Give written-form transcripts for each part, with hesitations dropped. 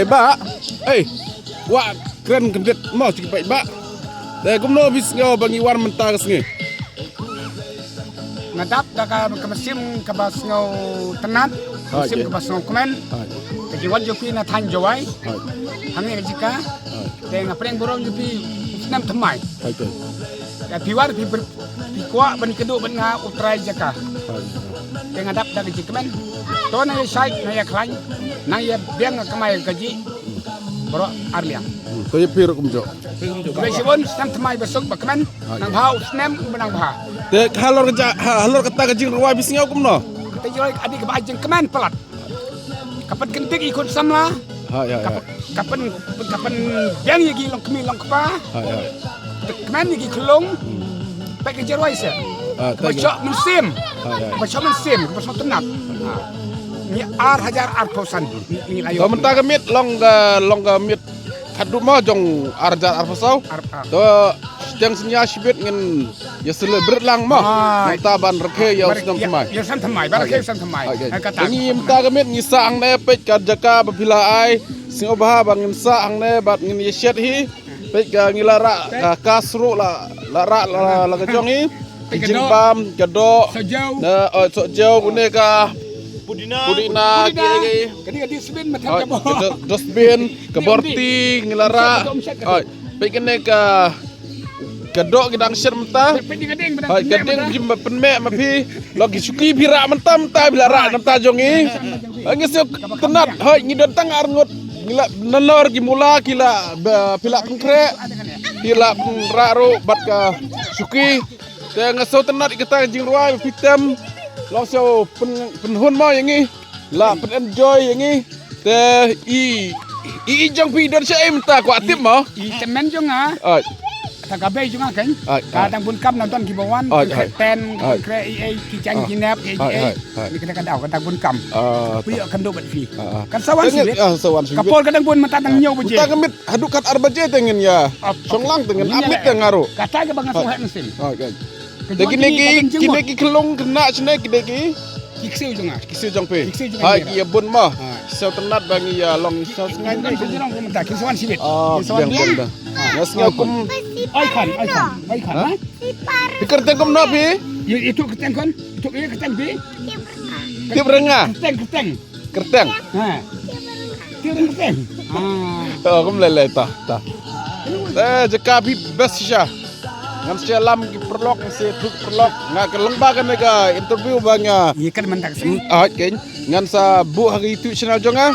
Ba. Wak keren kendit mau cipai ba. Dah gumno bis ngau bangi war mentah kesngi. Ngadap dah ke musim ke bas ngau tenat, musim ke bas ngau kemen. Jadi wan jopi na tan jawai. Hangi jika. Dan apa yang borong jopi senam temai. Ya piwar pi kuat ban keduk ban nga utrai jaka. Dan ngadap dah ke kemen. To na ya syait na ya klan. Na ya biang kemai gaji. Boro arliang. To ya piruk kumjo. Besibon senam temai besok kemen. Nang bau senam benang bau. Dek halor kata kajing ruai bis ngau kumno. Kita jual adik ke bajeng kemen pelat. Kapan kentik ikut samla. Kapan biang lagi long kemi long kepa. Kemen lagi kelong. Pak kerja ruai se. Bacok musim. Bacok musim. Bacok tenat. Ni hajar posan. Ni layu. Kau mentah kemit long kemit kadu mau jong arjar arpasau. To yang senya sibit ngen ya selebret lang mo. Mentah ban rekhe ya senam temai. Ya senam temai. Barakhe senam temai. Ini mentah kemit ngisa ang ne pek jaka bapila ai singo baha bangin sa ang ne bat ngin yeshet hi pek ngilara kasru la kejong hi kijing bam gedo na sok jauh gune ka Pudina kadi sebin macam dosbin keborti ngilara pek kene ka gedok gidang syer mentah gading jimba penmek mapi lagi suki bira mentah bila rak mentah jongi ngisuk tenat hoi ngidon tang arngut gila nenor gimula gila pila pengkrek gila pengraru bat ka suki te ngaso tenat kita jing ruai fitem langsung penhun mau yangi la pen enjoy yangi te i jong pi don syai mentah ku atip mau i temen jong Tagabay juga kan? Kadang pun kam nonton kibawan, ten, kre kicang kinap, ini kita kadang pun kam. Puyo kan dobat fi. Kan sawan sih. Kapol kadang pun matatang nyaw buje. Kita kemit haduk kat arbaje tengen ya. Songlang tengen amit yang ngaruh. Kata ke bang suhat mesin. Kini kelong kena cene kini. Kikseu jonga. Kikseu jong pe. Hai ia bun mah. Kisau tenat bangi ya long kisau sengai. Kan pun orang minta kisauan sibit. Kisauan dia. Nasnya kum. Aikan. Dikerteng kum nabi. Itu kerteng kan? Itu ini kerteng bi. Tiap renga. Kerteng. Tiap kerteng. Kum lele tah. Jeka bi best sya. Ngam selam ki perlok se thuk perlok nga kelengba kan mega interview bangnya. Iya kan mentak sih. Ken ngan sa bu hari itu channel jonga.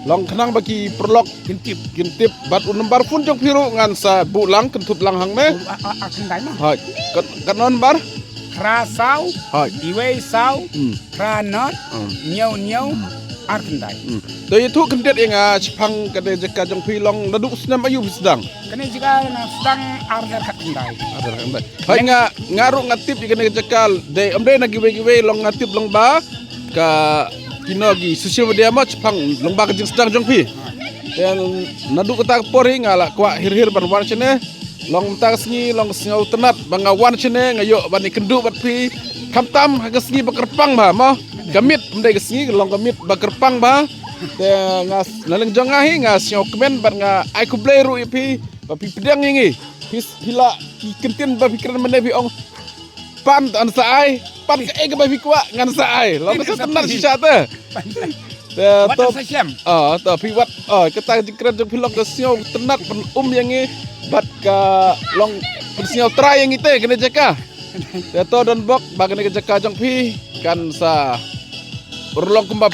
Long kenang bagi perlok gintip bat unembar pun jong piru ngan sa bu lang kentut lang hang me. Akan dai mah. Hai. Kanon bar. Krasau. Hai. Iwe sau. Kranot. Nyau. Arkandai. Dari itu kendet yang cipang kade jeka jong pilong naduk senam ayu sedang. Kene jika sedang arder kakandai. Hai ngaru ngatip kene jeka de amde na giwe long ngatip long ba ka kinogi sosial media ma cipang long ba kejeng sedang jong pi. Dan naduk kata pori ngala kwa hir ban wan cene long mta sengi long sengau tenat banga wan cene ngayo bani kenduk bat pi kamtam haga sengi bakerpang ba ma. Gamit mendai kesengi long gamit bakerpang ba te ngas naleng jongahi ngas nyok kemen bar nga ai ku bleru ipi bapi pedang ngi hila ki kentin bapi keren mendai bi ong pan an saai pan ke ege bapi kwa ngan saai long ke tenar sisa te to to pi wat kata keren jong pilok ke sio tenat pen yangi bat ka long persio try yang ite kene jeka to don bok bagane ke jeka jong pi kan sa urlong kumba